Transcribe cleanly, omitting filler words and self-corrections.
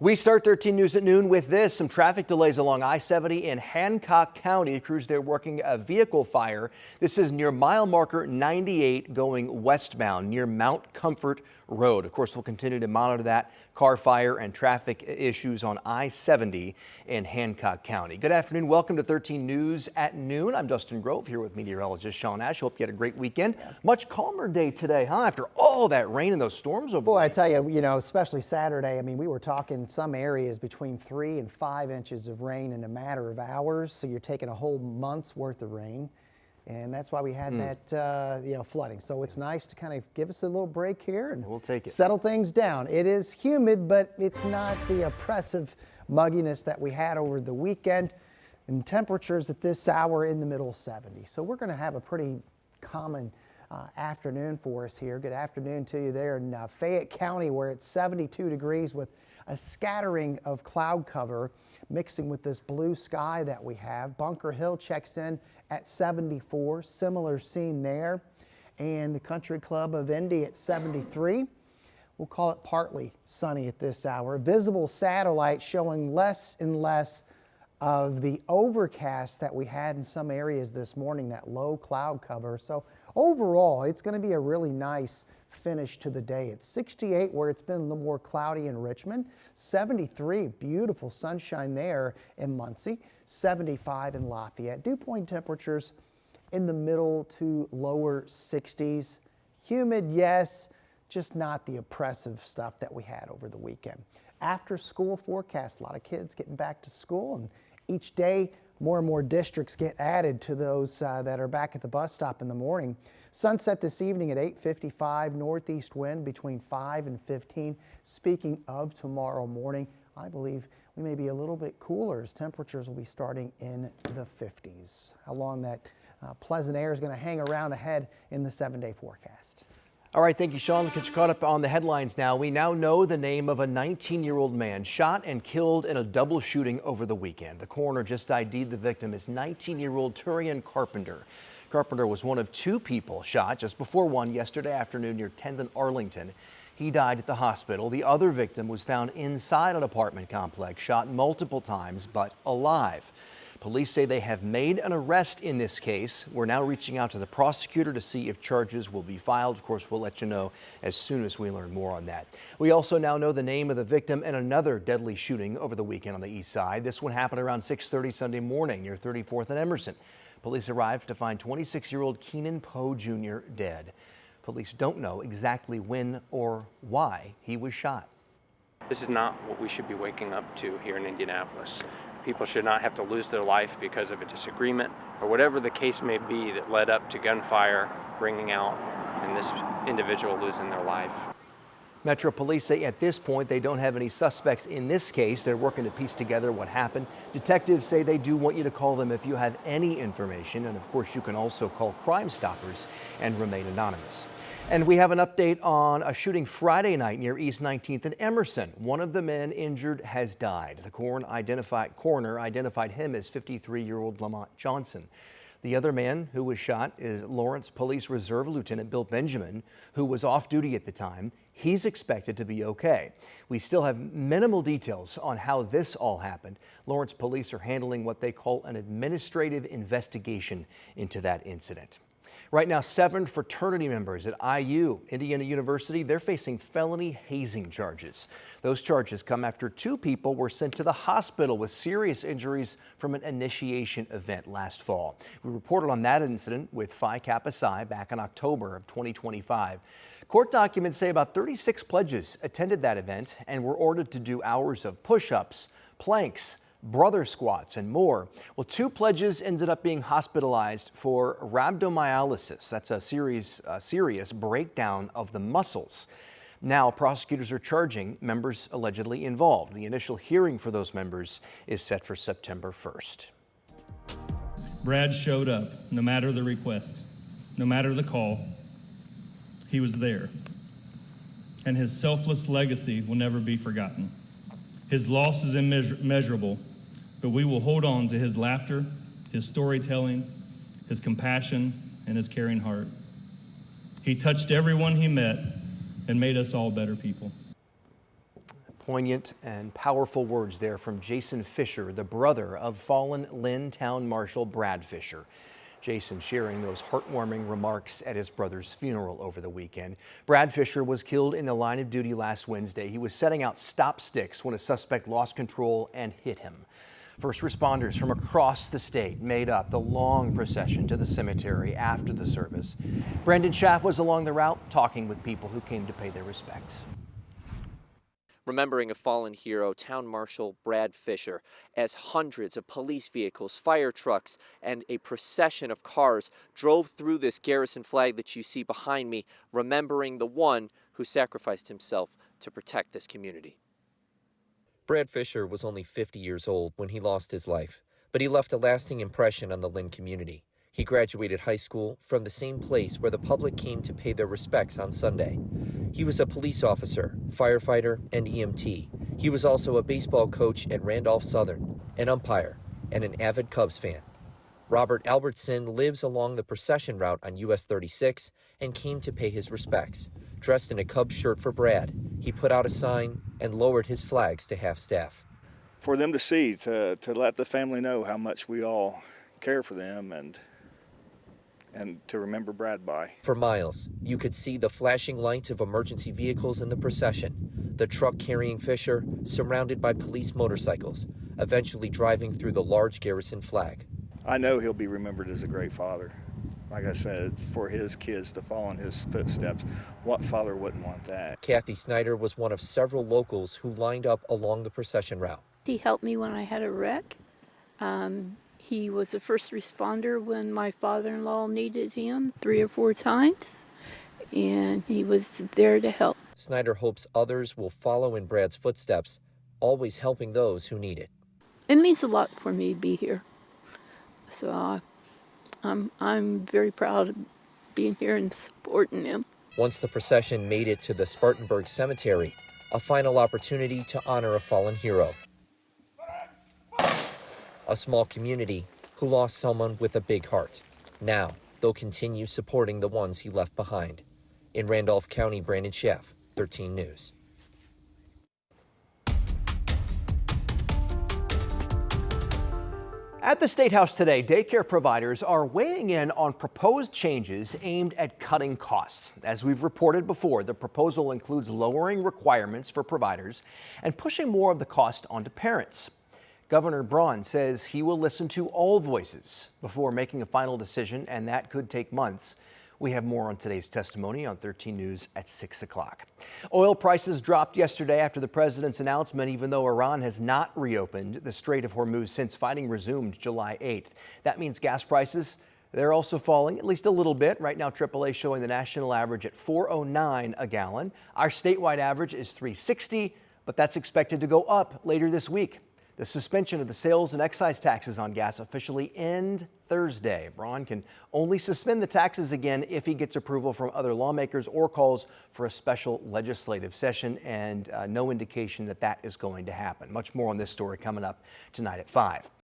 We start 13 News at noon with this. Some traffic delays along I-70 in Hancock County. Crews there working a vehicle fire. This is near mile marker 98 going westbound near Mount Comfort Road. Of course, we'll continue to monitor that car fire and traffic issues on I-70 in Hancock County. Good afternoon. Welcome to 13 News at noon. I'm Dustin Grove here with meteorologist Sean Ash. Hope you had a great weekend. Much calmer day today, huh? After all that rain and those storms over. Boy, I tell you, especially Saturday. I mean, we were talking some areas between 3 and 5 inches of rain in a matter of hours. So you're taking a whole month's worth of rain. And that's why we had that, flooding. So it's nice to kind of give us a little break here and we'll take it. Settle things down. It is humid, but it's not the oppressive mugginess that we had over the weekend. And temperatures at this hour in the middle 70s. So we're going to have a pretty common afternoon for us here. Good afternoon to you there in Fayette County, where it's 72 degrees with a scattering of cloud cover mixing with this blue sky that we have. Bunker Hill checks in at 74, similar scene there. And the Country Club of Indy at 73. We'll call it partly sunny at this hour. Visible satellite showing less and less of the overcast that we had in some areas this morning, that low cloud cover. So overall, it's going to be a really nice finish to the day. It's 68 where it's been a little more cloudy in Richmond, 73, beautiful sunshine there in Muncie, 75 in Lafayette. Dew point temperatures in the middle to lower 60s. Humid, yes, just not the oppressive stuff that we had over the weekend. After school forecast, a lot of kids getting back to school, and each day more and more districts get added to those that are back at the bus stop in the morning. Sunset this evening at 8:55, northeast wind between 5 and 15. Speaking of tomorrow morning, I believe we may be a little bit cooler as temperatures will be starting in the 50s. How long that pleasant air is going to hang around ahead in the 7-day forecast. All right, thank you, Sean. Let's get you caught up on the headlines now. We now know the name of a 19-year-old man shot and killed in a double shooting over the weekend. The coroner just ID'd the victim as 19-year-old Turian Carpenter. Carpenter was one of 2 people shot just before 1 yesterday afternoon near 10th and Arlington. He died at the hospital. The other victim was found inside an apartment complex, shot multiple times, but alive. Police say they have made an arrest in this case. We're now reaching out to the prosecutor to see if charges will be filed. Of course, we'll let you know as soon as we learn more on that. We also now know the name of the victim in another deadly shooting over the weekend on the east side. This one happened around 6:30 Sunday morning near 34th and Emerson. Police arrived to find 26-year-old Keenan Poe Jr. dead. Police don't know exactly when or why he was shot. This is not what we should be waking up to here in Indianapolis. People should not have to lose their life because of a disagreement or whatever the case may be that led up to gunfire ringing out and this individual losing their life. Metro Police say at this point they don't have any suspects in this case. They're working to piece together what happened. Detectives say they do want you to call them if you have any information. And of course, you can also call Crime Stoppers and remain anonymous. And we have an update on a shooting Friday night near East 19th and Emerson. One of the men injured has died. The coroner identified him as 53-year-old Lamont Johnson. The other man who was shot is Lawrence Police Reserve Lieutenant Bill Benjamin, who was off duty at the time. He's expected to be okay. We still have minimal details on how this all happened. Lawrence Police are handling what they call an administrative investigation into that incident. Right now, 7 fraternity members at IU, Indiana University, they're facing felony hazing charges. Those charges come after 2 people were sent to the hospital with serious injuries from an initiation event last fall. We reported on that incident with Phi Kappa Psi back in October of 2025. Court documents say about 36 pledges attended that event and were ordered to do hours of push-ups, planks, brother squats, and more. Well, 2 pledges ended up being hospitalized for rhabdomyolysis. That's a serious breakdown of the muscles. Now, prosecutors are charging members allegedly involved. The initial hearing for those members is set for September 1st. Brad showed up, no matter the request, no matter the call. He was there. And his selfless legacy will never be forgotten. His loss is immeasurable, but we will hold on to his laughter, his storytelling, his compassion, and his caring heart. He touched everyone he met and made us all better people. Poignant and powerful words there from Jason Fischer, the brother of fallen Lynn Town Marshal Brad Fischer. Jason sharing those heartwarming remarks at his brother's funeral over the weekend. Brad Fischer was killed in the line of duty last Wednesday. He was setting out stop sticks when a suspect lost control and hit him. First responders from across the state made up the long procession to the cemetery after the service. Brendan Schaff was along the route talking with people who came to pay their respects. Remembering a fallen hero, Town Marshal Brad Fischer, as hundreds of police vehicles, fire trucks, and a procession of cars drove through this garrison flag that you see behind me, remembering the one who sacrificed himself to protect this community. Brad Fischer was only 50 years old when he lost his life, but he left a lasting impression on the Lynn community. He graduated high school from the same place where the public came to pay their respects on Sunday. He was a police officer, firefighter, and EMT. He was also a baseball coach at Randolph Southern, an umpire, and an avid Cubs fan. Robert Albertson lives along the procession route on US 36 and came to pay his respects. Dressed in a Cubs shirt for Brad, he put out a sign and lowered his flags to half-staff. For them to see, to let the family know how much we all care for them and to remember Brad by. For miles, you could see the flashing lights of emergency vehicles in the procession, the truck carrying Fischer surrounded by police motorcycles, eventually driving through the large garrison flag. I know he'll be remembered as a great father. Like I said, for his kids to follow in his footsteps, what father wouldn't want that? Kathy Snyder was one of several locals who lined up along the procession route. He helped me when I had a wreck. He was a first responder when my father-in-law needed him 3 or 4 times, and he was there to help. Snyder hopes others will follow in Brad's footsteps, always helping those who need it. It means a lot for me to be here. So I'm very proud of being here and supporting him. Once the procession made it to the Spartanburg Cemetery, a final opportunity to honor a fallen hero. A small community who lost someone with a big heart. Now, they'll continue supporting the ones he left behind. In Randolph County, Brandon Schaff, 13 News. At the State House today, daycare providers are weighing in on proposed changes aimed at cutting costs. As we've reported before, the proposal includes lowering requirements for providers and pushing more of the cost onto parents. Governor Braun says he will listen to all voices before making a final decision, and that could take months. We have more on today's testimony on 13 News at 6 o'clock. Oil prices dropped yesterday after the president's announcement, even though Iran has not reopened the Strait of Hormuz since fighting resumed July 8th. That means gas prices, they're also falling at least a little bit. Right now, AAA showing the national average at $4.09 a gallon. Our statewide average is $3.60, but that's expected to go up later this week. The suspension of the sales and excise taxes on gas officially end Thursday. Braun can only suspend the taxes again if he gets approval from other lawmakers or calls for a special legislative session, and no indication that that is going to happen. Much more on this story coming up tonight at 5.